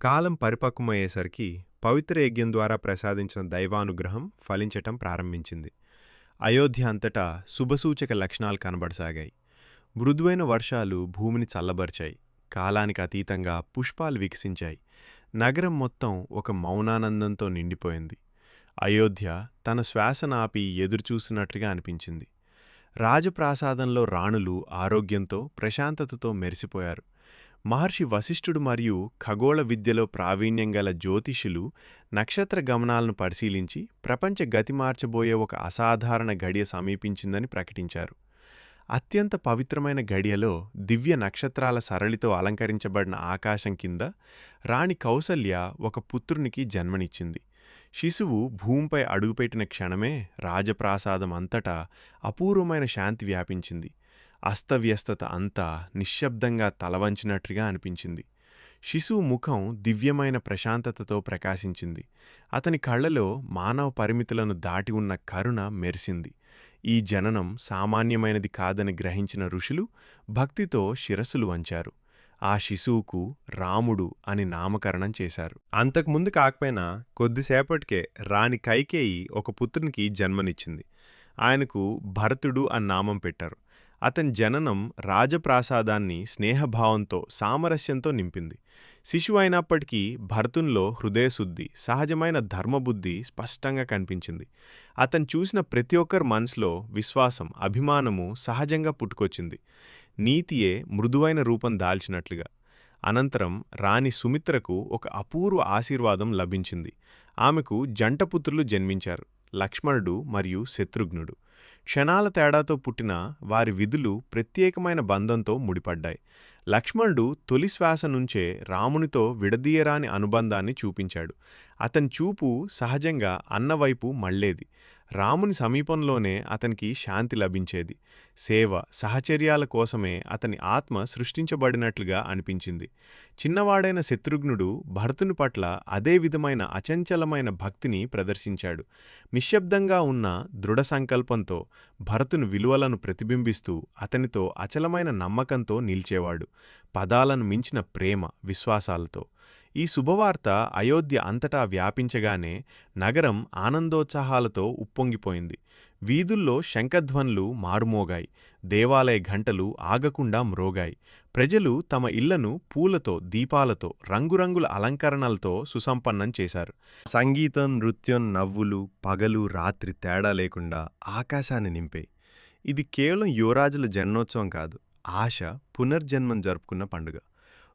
కాలం పరిపక్వమయ్యేసరికి పవిత్ర యజ్ఞం ద్వారా ప్రసాదించిన దైవానుగ్రహం ఫలించటం ప్రారంభించింది. అయోధ్య అంతటా శుభసూచక లక్షణాలు కనబడసాగాయి. మృదువైన వర్షాలు భూమిని చల్లబరిచాయి. కాలానికి అతీతంగా పుష్పాలు వికసించాయి. నగరం మొత్తం ఒక మౌనానందంతో నిండిపోయింది. అయోధ్య తన శ్వాసను ఆపి ఎదురుచూసినట్లుగా అనిపించింది. రాజప్రాసాదంలో రాణులు ఆరోగ్యంతో ప్రశాంతతతో మెరిసిపోయారు. మహర్షి వశిష్ఠుడు మరియు ఖగోళ విద్యలో ప్రావీణ్యం గల జ్యోతిషులు నక్షత్ర గమనాలను పరిశీలించి ప్రపంచ గతి మార్చబోయే ఒక అసాధారణ గడియ సమీపించిందని ప్రకటించారు. అత్యంత పవిత్రమైన గడియలో దివ్య నక్షత్రాల సరళితో అలంకరించబడిన ఆకాశం కింద రాణి కౌసల్య ఒక పుత్రునికి జన్మనిచ్చింది. శిశువు భూమిపై అడుగుపెట్టిన క్షణమే రాజప్రాసాదం అంతటా అపూర్వమైన శాంతి వ్యాపించింది. అస్తవ్యస్తత అంతా నిశ్శబ్దంగా తలవంచినట్లుగా అనిపించింది. శిశువు ముఖం దివ్యమైన ప్రశాంతతతో ప్రకాశించింది. అతని కళ్లలో మానవ పరిమితులను దాటి ఉన్న కరుణ మెరిసింది. ఈ జననం సామాన్యమైనది కాదని గ్రహించిన ఋషులు భక్తితో శిరస్సులు వంచారు. ఆ శిశువుకు రాముడు అని నామకరణం చేశారు. అంతకుముందు కాకపోయినా కొద్దిసేపటికే రాణి కైకేయి ఒక పుత్రునికి జన్మనిచ్చింది. ఆయనకు భరతుడు అని నామం పెట్టారు. అతని జననం రాజప్రాసాదాన్ని స్నేహభావంతో సామరస్యంతో నింపింది. శిశువు అయినప్పటికీ భరతునిలో హృదయశుద్ధి, సహజమైన ధర్మబుద్ధి స్పష్టంగా కనిపించింది. అతను చూసిన ప్రతి ఒక్కరి మనసులో విశ్వాసం, అభిమానము సహజంగా పుట్టుకొచ్చింది. నీతియే మృదువైన రూపం దాల్చినట్లుగా. అనంతరం రాణి సుమిత్రకు ఒక అపూర్వ ఆశీర్వాదం లభించింది. ఆమెకు జంటపుత్రులు జన్మించారు, లక్ష్మణుడు మరియు శత్రుఘ్నుడు. క్షణాల తేడాతో పుట్టిన వారి విధులు ప్రత్యేకమైన బంధంతో ముడిపడ్డాయి. లక్ష్మణుడు తొలి శ్వాస నుంచే రామునితో విడదీయరాని అనుబంధాన్ని చూపించాడు. అతని చూపు సహజంగా అన్నవైపు మళ్లేది. రాముని సమీపంలోనే అతనికి శాంతి లభించేది. సేవ, సహచర్యాల కోసమే అతని ఆత్మ సృష్టించబడినట్లుగా అనిపించింది. చిన్నవాడైన శత్రుఘ్నుడు భరతుని పట్ల అదే విధమైన అచంచలమైన భక్తిని ప్రదర్శించాడు. నిశ్శబ్దంగా ఉన్న దృఢ సంకల్పంతో భరతుని విలువలను ప్రతిబింబిస్తూ అతనితో అచలమైన నమ్మకంతో నిలిచేవాడు, పదాలను మించిన ప్రేమ, విశ్వాసాలతో. ఈ శుభవార్త అయోధ్య అంతటా వ్యాపించగానే నగరం ఆనందోత్సాహాలతో ఉప్పొంగిపోయింది. వీధుల్లో శంఖధ్వనులు మారుమోగాయి. దేవాలయ ఘంటలు ఆగకుండా మ్రోగాయి. ప్రజలు తమ ఇళ్లను పూలతో, దీపాలతో, రంగురంగుల అలంకరణలతో సుసంపన్నం చేశారు. సంగీతం, నృత్యం, నవ్వులు పగలు రాత్రి తేడా లేకుండా ఆకాశాన్ని నింపాయి. ఇది కేవలం యువరాజుల జన్మోత్సవం కాదు, ఆశ, పునర్జన్మం జరుపుకున్న పండుగ.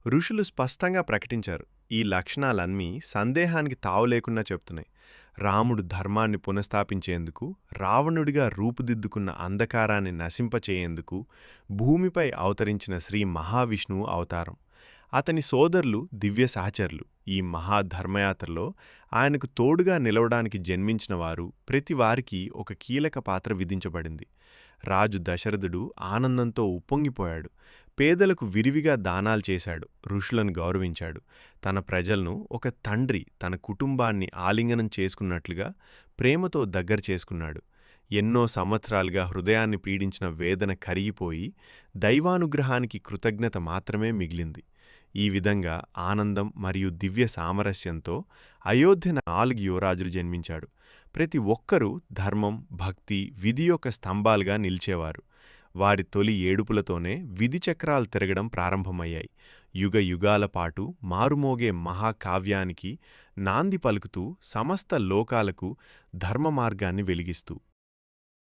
ఋషులు స్పష్టంగా ప్రకటించారు, ఈ లక్షణాలన్నీ సందేహానికి తావు లేకుండా చెప్తున్నాయి. రాముడు ధర్మాన్ని పునఃస్థాపించేందుకు, రావణుడిగా రూపుదిద్దుకున్న అంధకారాన్ని నశింపచేయేందుకు భూమిపై అవతరించిన శ్రీ మహావిష్ణువు అవతారం. అతని సోదరులు దివ్య సహచరులు. ఈ మహాధర్మయాత్రలో ఆయనకు తోడుగా నిలవడానికి జన్మించిన వారు ప్రతి వారికి ఒక కీలక పాత్ర విధించబడింది. రాజు దశరథుడు ఆనందంతో ఉప్పొంగిపోయాడు. పేదలకు విరివిగా దానాలు చేశాడు, ఋషులను గౌరవించాడు. తన ప్రజలను ఒక తండ్రి తన కుటుంబాన్ని ఆలింగనం చేసుకున్నట్లుగా ప్రేమతో దగ్గర చేసుకున్నాడు. ఎన్నో సంవత్సరాలుగా హృదయాన్ని పీడించిన వేదన కరిగిపోయి దైవానుగ్రహానికి కృతజ్ఞత మాత్రమే మిగిలింది. ఈ విధంగా ఆనందం మరియు దివ్య సామరస్యంతో అయోధ్య 4 యువరాజులు జన్మించాడు. ప్రతి ఒక్కరూ ధర్మం, భక్తి, విధి యొక్క స్తంభాలుగా నిలిచేవారు. వారి తొలి ఏడుపులతోనే విధి చక్రాలు తిరగడం ప్రారంభమయ్యాయి. యుగ యుగాల పాటు మారుమోగే మహాకావ్యానికి నాంది పలుకుతూ సమస్త లోకాలకు ధర్మ మార్గాన్ని వెలిగిస్తూ.